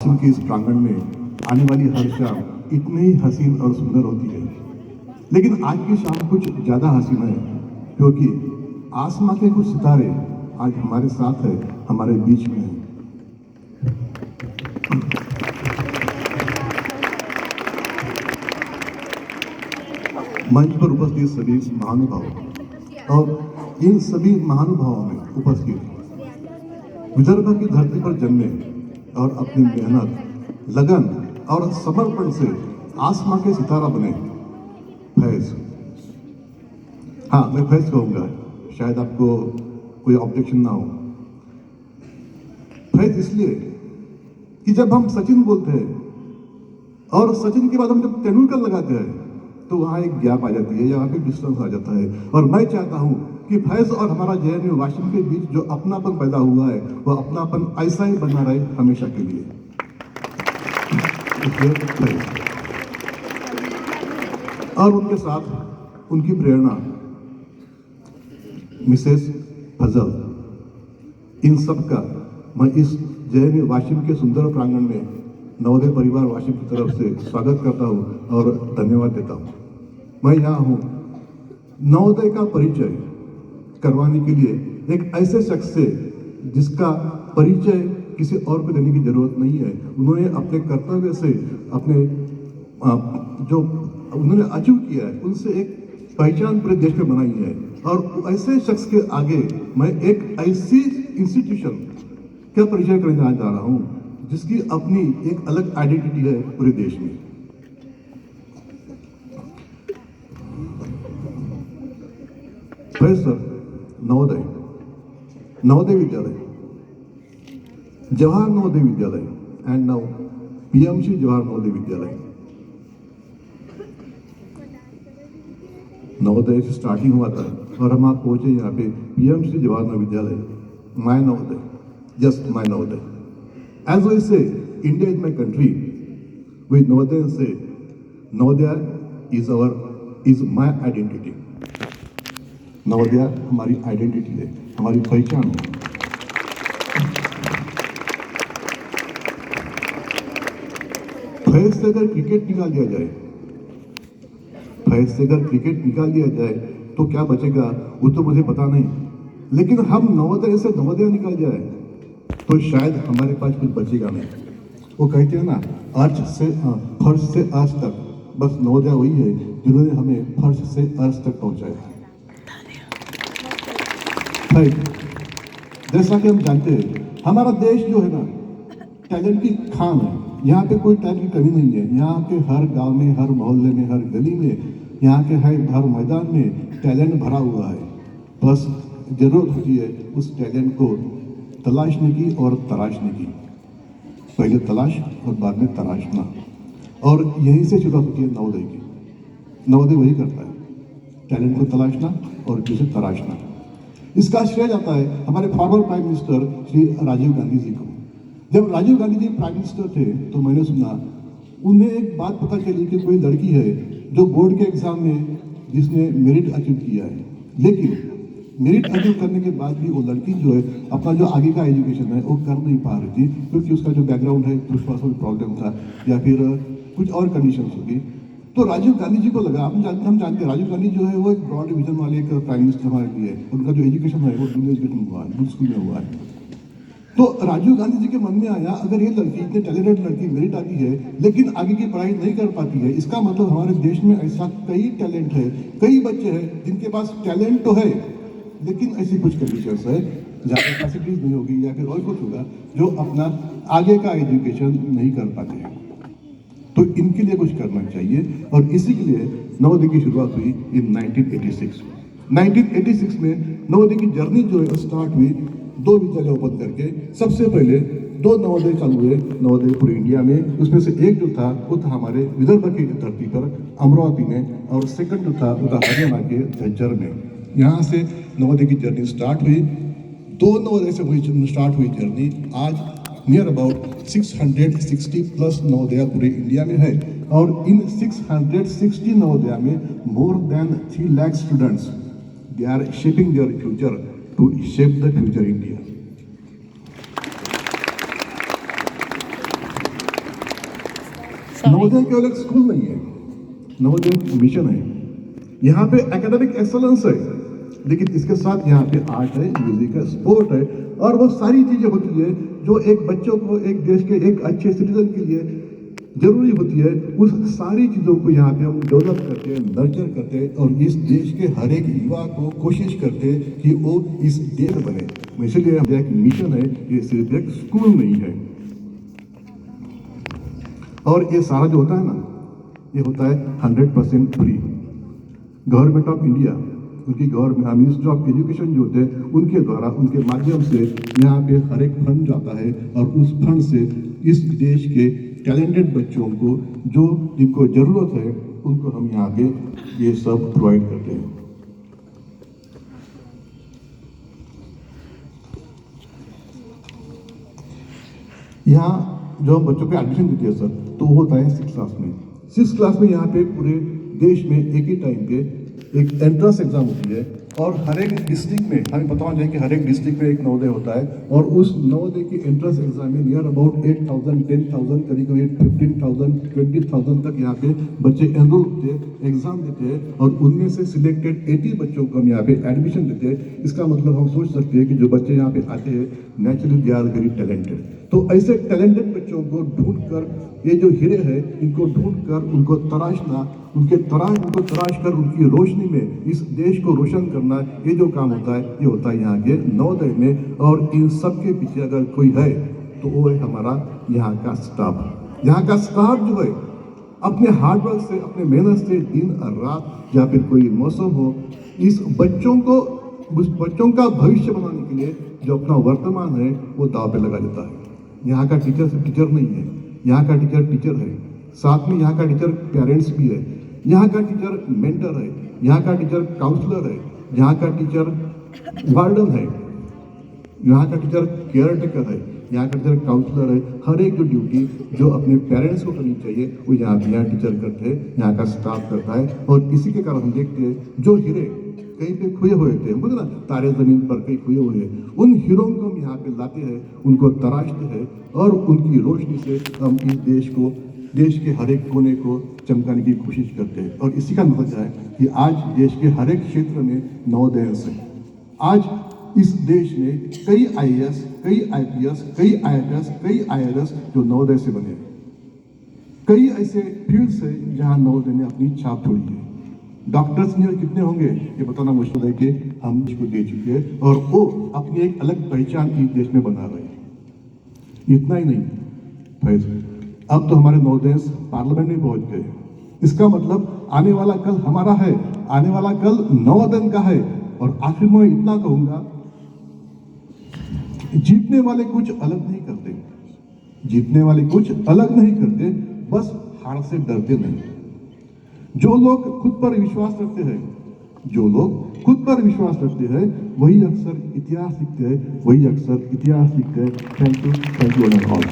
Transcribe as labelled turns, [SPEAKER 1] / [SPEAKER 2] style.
[SPEAKER 1] के इस प्रांगण में आने वाली हर शाम इतनी ही हसीन और सुंदर होती है, लेकिन आज की शाम कुछ ज़्यादा हसीन है क्योंकि आसमां के कुछ सितारे आज हमारे साथ है, हमारे बीच में है। मंच पर उपस्थित सभी महानुभाव और इन सभी महानुभावों में उपस्थित विदर्भ की धरती पर जन्मे और अपनी मेहनत, लगन और समर्पण से आसमां के सितारा बने फैज। हाँ, मैं फैज कहूंगा, शायद आपको कोई ऑब्जेक्शन ना हो। फैज इसलिए कि जब हम सचिन बोलते हैं और सचिन के बाद हम जब तेंदुलकर लगाते हैं तो वहाँ एक गैप आ जाती है, यहाँ पे डिस्टेंस आ जाता है। और मैं चाहता हूँ कि फैज और हमारा JNU वाशिम के बीच जो अपनापन पैदा हुआ है वो अपनापन ऐसा ही बना रहे हमेशा के लिए। और उनके साथ उनकी प्रेरणा मिसेस फजल, इन सब का मैं इस JNU वाशिम के सुंदर प्रांगण में नवोदय परिवार वाशिम की तरफ से स्वागत करता हूँ और धन्यवाद देता हूँ। मैं यहाँ हूँ नवोदय का परिचय करवाने के लिए एक ऐसे शख्स से जिसका परिचय किसी और को देने की जरूरत नहीं है। उन्होंने अपने कर्तव्य से अपने जो उन्होंने अचीव किया है उनसे एक पहचान पूरे देश में बनाई है। और ऐसे शख्स के आगे मैं एक ऐसी इंस्टीट्यूशन का परिचय करने जा रहा हूँ जिसकी अपनी एक अलग आइडेंटिटी है पूरे देश में। Faiz sir Navodaya Vidyalaya, Jawahar Navodaya Vidyalaya and now PMC Jawahar Navodaya Vidyalaya. Navodaya से स्टार्टिंग हुआ था और हम आप पहुंचे यहाँ पे PMC Jawahar Navodaya Vidyalaya, my Navodaya, just my Navodaya. As we say, India is my country. With Navodaya say, Navodaya is my identity. Navodaya हमारी आइडेंटिटी है, हमारी पहचान है। फैज से अगर क्रिकेट निकाल दिया जाए, फैज से अगर क्रिकेट निकाल दिया जाए तो क्या बचेगा वो तो मुझे पता नहीं, लेकिन हम नवोदय से नवोदय निकाल जाए तो शायद हमारे पास कुछ बचेगा नहीं। वो कहते हैं ना, फर्श से अर्श तक, बस नवोदय वही है जिन्होंने हमें फर्श से अर्श तक पहुंचाया। जैसा कि हम जानते हैं हमारा देश जो है ना टैलेंट की खान है। यहाँ पे कोई टैलेंट की कमी नहीं है। यहाँ के हर गांव में, हर मोहल्ले में, हर गली में, यहाँ के हर मैदान में टैलेंट भरा हुआ है। बस जरूरत होती है उस टैलेंट को तलाशने की और तराशने की। पहले तलाश और बाद में तराशना, और यहीं से शुरुआत होती है नवोदय की। नवोदय वही करता है, टैलेंट को तलाशना और फिर से तराशना। इसका श्रेय जाता है हमारे former prime minister Shri Rajiv Gandhi ji को। जब राजीव गांधी जी प्राइम मिनिस्टर थे तो मैंने सुना, उन्हें एक बात पता चली कि कोई लड़की है जो बोर्ड के एग्जाम में जिसने मेरिट अचीव किया है, लेकिन मेरिट अचीव करने के बाद भी वो लड़की जो है अपना जो आगे का एजुकेशन है वो कर नहीं पा रही थी, क्योंकि उसका जो बैकग्राउंड है कुछ पर्सनल प्रॉब्लम था या फिर कुछ और कंडीशंस होगी। तो राजीव गांधी जी को लगा, हम जानते हैं राजीव गांधी जो है वो एक ब्रॉड विजन वाले एक प्राइम मिनिस्टर हमारे लिए है। उनका जो एजुकेशन है वो जूनियर एजुकेशन हुआ है, गुड स्कूल में हुआ है। तो राजीव गांधी जी के मन में आया, अगर ये लड़की, इतने टैलेंटेड लड़की मेरिट आती है लेकिन आगे की पढ़ाई नहीं कर पाती है, इसका मतलब हमारे देश में ऐसा कई टैलेंट है, कई बच्चे हैं जिनके पास टैलेंट तो है लेकिन ऐसी कुछ कंडीशंस है जहाँ कैपेसिटीज नहीं होगी या फिर और कुछ होगा जो अपना आगे का एजुकेशन नहीं कर पाते हैं। तो इनके लिए कुछ करना चाहिए और इसी के लिए नवोदय की शुरुआत हुई इन 1986। 1986 में नवोदय की जर्नी जो है स्टार्ट हुई 2 विद्यालय ओपन करके। सबसे पहले 2 नवोदय चालू हुए नवोदय पूरे इंडिया में। उसमें से एक जो था वो था हमारे विदर्भ की धरती पर अमरावती में, और सेकंड जो था वो था हरियाणा के झज्जर में। यहाँ से नवोदय की जर्नी स्टार्ट हुई। 2 नवोदय से स्टार्ट हुई जर्नी आज नियर अबाउट 660 प्लस नवोदय पूरे इंडिया में है, और इन 660 नवोदय में more than 3 lakh students they are shaping their future to shape the future India. Navodaya केवल एक स्कूल नहीं है, नवोदय एक मिशन है। यहाँ पे एकेडमिक एक्सेलेंस है, लेकिन इसके साथ यहाँ पे आर्ट है, म्यूजिक है, स्पोर्ट है, और वो सारी चीजें होती है जो एक बच्चों को, एक देश के एक अच्छे सिटीजन के लिए जरूरी होती है। उस सारी चीजों को यहाँ पे हम डेवलप करते हैं, नर्चर करते हैं, और इस देश के हर एक युवा को कोशिश करते हैं कि वो इस देश बने। इसलिए हमारा एक मिशन है, ये सिर्फ एक स्कूल नहीं है। और ये सारा जो होता है ना, ये होता है 100% फ्री। गवर्नमेंट ऑफ इंडिया, उनकी गवर्नमेंट मिनिस्ट्री ऑफ एजुकेशन जो होते हैं, उनके द्वारा, उनके माध्यम से यहाँ पे हर एक फंड जाता है, और उस फंड से इस देश के टैलेंटेड बच्चों को, जो जिनको जरूरत है, उनको हम यहाँ पे ये सब प्रोवाइड करते हैं। यहाँ जो हम बच्चों को एडमिशन देते हैं सर, तो वो होता है 6th क्लास में। 6th क्लास में यहाँ पे पूरे देश में एक ही टाइम पे एक एंट्रेंस एग्जाम होती है, और हर एक डिस्ट्रिक्ट में, हमें पता होना चाहिए कि हर एक डिस्ट्रिक्ट में एक नवोदय होता है, और उस नवोदय की एंट्रेंस एग्जाम में नियर अबाउट 8,000, 10,000, कभी कभी 15,000, 20,000 तक यहाँ पे बच्चे एनरोल होते हैं, एग्जाम देते हैं, और उनमें से सिलेक्टेड 80 बच्चों को हम यहाँ पे एडमिशन देते हैं। इसका मतलब हम सोच सकते हैं कि जो बच्चे यहाँ पे आते हैं, naturally they are very talented. तो ऐसे टैलेंटेड बच्चों को ढूंढकर, ये जो हीरे हैं, इनको ढूंढकर उनको तराशना, उनको तराश कर उनकी रोशनी में इस देश को रोशन करना, ये जो काम होता है, ये होता है यहाँ के नवोदय में। और इन सब के पीछे अगर कोई है, तो वो है हमारा यहाँ का स्टाफ। यहाँ का स्टाफ जो है, अपने हार्डवर्क से, अपने मेहनत से, दिन और रात या फिर कोई मौसम हो, इस बच्चों को, उस बच्चों का भविष्य बनाने के लिए जो अपना वर्तमान है, वो दाव पे लगा देता है। यहाँ का टीचर सिर्फ टीचर नहीं है, यहाँ का टीचर टीचर है, साथ में यहाँ का टीचर पेरेंट्स भी है, यहाँ का टीचर मेंटर है, यहाँ का टीचर काउंसलर है, यहाँ का टीचर वार्डन है, यहाँ का टीचर केयर टेकर है, यहाँ का टीचर काउंसलर है। हर एक जो ड्यूटी जो अपने पेरेंट्स को करनी चाहिए, वो यहाँ टीचर करते हैं, यहाँ का स्टाफ करता है। और इसी के कारण हम देखते हैं जो हीरे कहीं पे खोए हुए थे, बोले ना तारे जमीन पर कहीं खोए हुए हैं, उन हीरों को हम यहाँ पे लाते हैं, उनको तराशते हैं, और उनकी रोशनी से हम इस देश को, देश के हर एक कोने को चमकाने की कोशिश करते हैं। और इसी का नतीजा है कि आज देश के हर एक क्षेत्र में नवोदय है। आज इस देश में कई IAS, कई IPS, कई IFS, कई IRS जो नवोदय से बने। कई ऐसे फील्ड्स है जहाँ नवोदय ने अपनी छाप छोड़ी है। डॉक्टर्स इंजीनियर कितने होंगे ये बताना मुश्किल है, कि हम इसको दे चुके हैं, और वो अपनी एक अलग पहचान इस देश में बना रहे हैं। इतना ही नहीं फैज, अब तो हमारे नवोदय पार्लियामेंट में पहुंच गए। इसका मतलब आने वाला कल हमारा है, आने वाला कल नवोदय का है। और आखिर में इतना कहूंगा, जीतने वाले कुछ अलग नहीं करते, जीतने वाले कुछ अलग नहीं करते, बस हार से डरते नहीं। जो लोग खुद पर विश्वास रखते हैं, जो लोग खुद पर विश्वास रखते हैं, वही अक्सर इतिहास लिखते हैं, वही अक्सर इतिहास लिखते हैं। Thank you all.